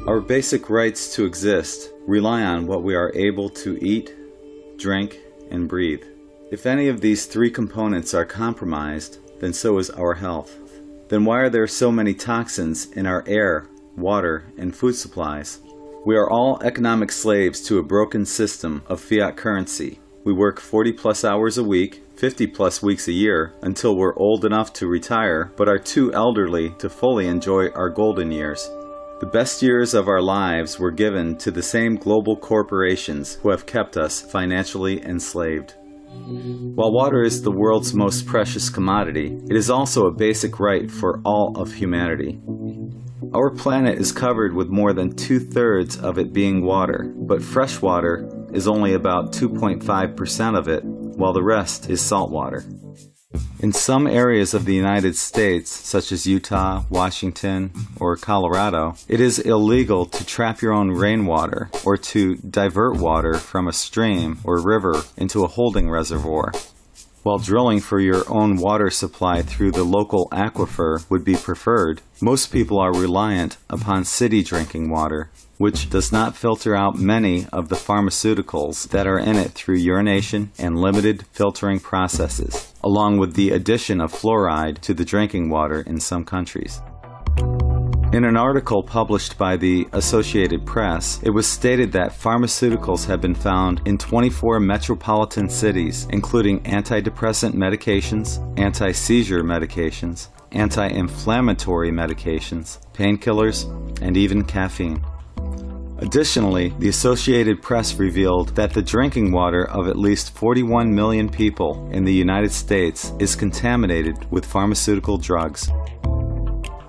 Our basic rights to exist rely on what we are able to eat, drink, and breathe. If any of these three components are compromised, then so is our health. Then why are there so many toxins in our air, water, and food supplies? We are all economic slaves to a broken system of fiat currency. We work 40+ hours a week, 50+ weeks a year, until we're old enough to retire, but are too elderly to fully enjoy our golden years. The best years of our lives were given to the same global corporations who have kept us financially enslaved. While water is the world's most precious commodity, it is also a basic right for all of humanity. Our planet is covered with more than 2/3 of it being water, but fresh water is only about 2.5% of it, while the rest is salt water. In some areas of the United States, such as Utah, Washington, or Colorado, it is illegal to trap your own rainwater or to divert water from a stream or river into a holding reservoir. While drilling for your own water supply through the local aquifer would be preferred, most people are reliant upon city drinking water, which does not filter out many of the pharmaceuticals that are in it through urination and limited filtering processes, along with the addition of fluoride to the drinking water in some countries. In an article published by the Associated Press, it was stated that pharmaceuticals have been found in 24 metropolitan cities, including antidepressant medications, anti-seizure medications, anti-inflammatory medications, painkillers, and even caffeine. Additionally, the Associated Press revealed that the drinking water of at least 41 million people in the United States is contaminated with pharmaceutical drugs.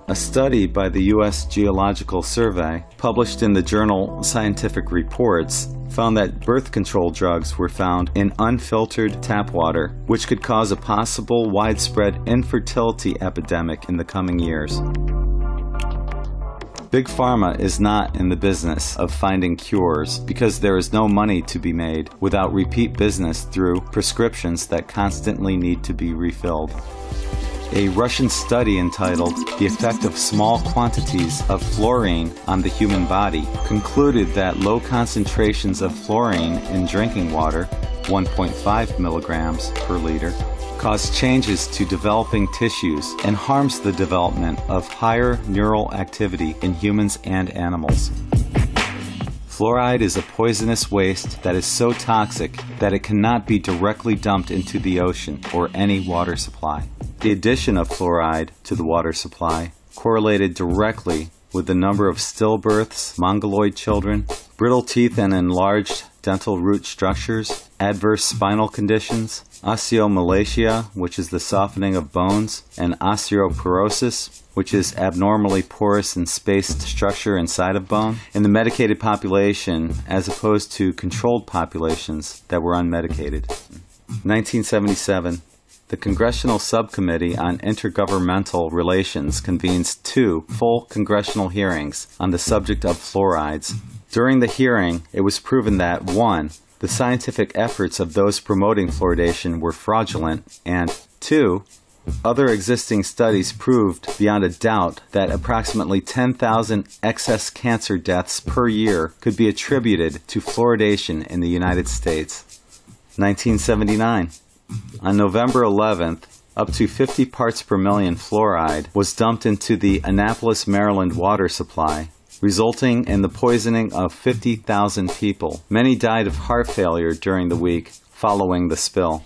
A study by the U.S. Geological Survey, published in the journal Scientific Reports, found that birth control drugs were found in unfiltered tap water, which could cause a possible widespread infertility epidemic in the coming years. Big Pharma is not in the business of finding cures because there is no money to be made without repeat business through prescriptions that constantly need to be refilled. A Russian study entitled "The Effect of Small Quantities of Fluorine on the Human Body" concluded that low concentrations of fluorine in drinking water, 1.5 milligrams per liter, cause changes to developing tissues and harms the development of higher neural activity in humans and animals. Fluoride is a poisonous waste that is so toxic that it cannot be directly dumped into the ocean or any water supply. The addition of fluoride to the water supply correlated directly with the number of stillbirths, mongoloid children, brittle teeth and enlarged dental root structures, adverse spinal conditions, osteomalacia, which is the softening of bones, and osteoporosis, which is abnormally porous and spaced structure inside of bone, in the medicated population as opposed to controlled populations that were unmedicated. 1977. The Congressional Subcommittee on Intergovernmental Relations convenes 2 full congressional hearings on the subject of fluorides. During the hearing, it was proven that 1. The scientific efforts of those promoting fluoridation were fraudulent, and 2. Other existing studies proved beyond a doubt that approximately 10,000 excess cancer deaths per year could be attributed to fluoridation in the United States. 1979. On November 11th, up to 50 parts per million fluoride was dumped into the Annapolis, Maryland water supply, resulting in the poisoning of 50,000 people. Many died of heart failure during the week following the spill.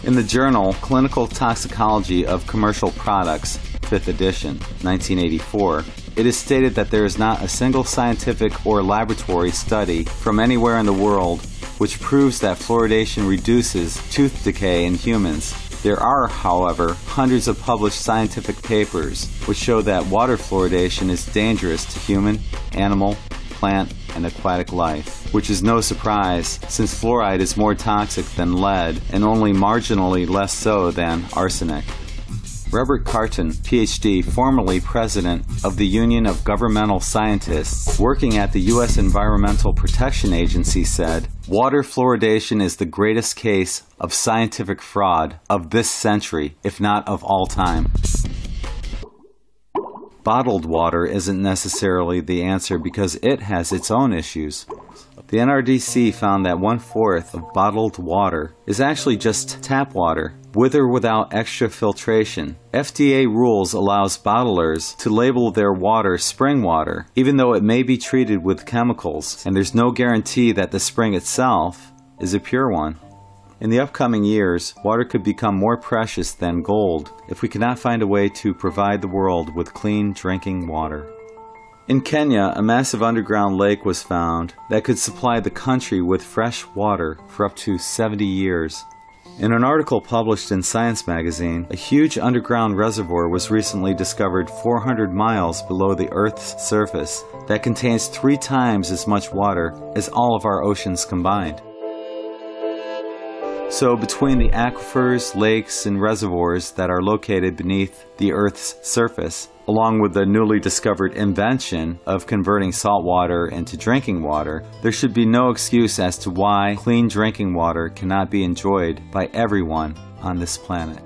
In the journal Clinical Toxicology of Commercial Products, 5th edition, 1984, it is stated that there is not a single scientific or laboratory study from anywhere in the world which proves that fluoridation reduces tooth decay in humans. There are, however, hundreds of published scientific papers which show that water fluoridation is dangerous to human, animal, plant, and aquatic life, which is no surprise since fluoride is more toxic than lead and only marginally less so than arsenic. Robert Carton, Ph.D., formerly president of the Union of Governmental Scientists, working at the U.S. Environmental Protection Agency, said, "Water fluoridation is the greatest case of scientific fraud of this century, if not of all time." bottled water isn't necessarily the answer because it has its own issues. The NRDC found that 1/4 of bottled water is actually just tap water, with or without extra filtration. FDA rules allows bottlers to label their water spring water, even though it may be treated with chemicals, and there's no guarantee that the spring itself is a pure one. In the upcoming years, water could become more precious than gold if we cannot find a way to provide the world with clean drinking water. In Kenya, a massive underground lake was found that could supply the country with fresh water for up to 70 years. In an article published in Science magazine, a huge underground reservoir was recently discovered 400 miles below the Earth's surface that contains 3 times as much water as all of our oceans combined. So between the aquifers, lakes, and reservoirs that are located beneath the Earth's surface, along with the newly discovered invention of converting salt water into drinking water, there should be no excuse as to why clean drinking water cannot be enjoyed by everyone on this planet.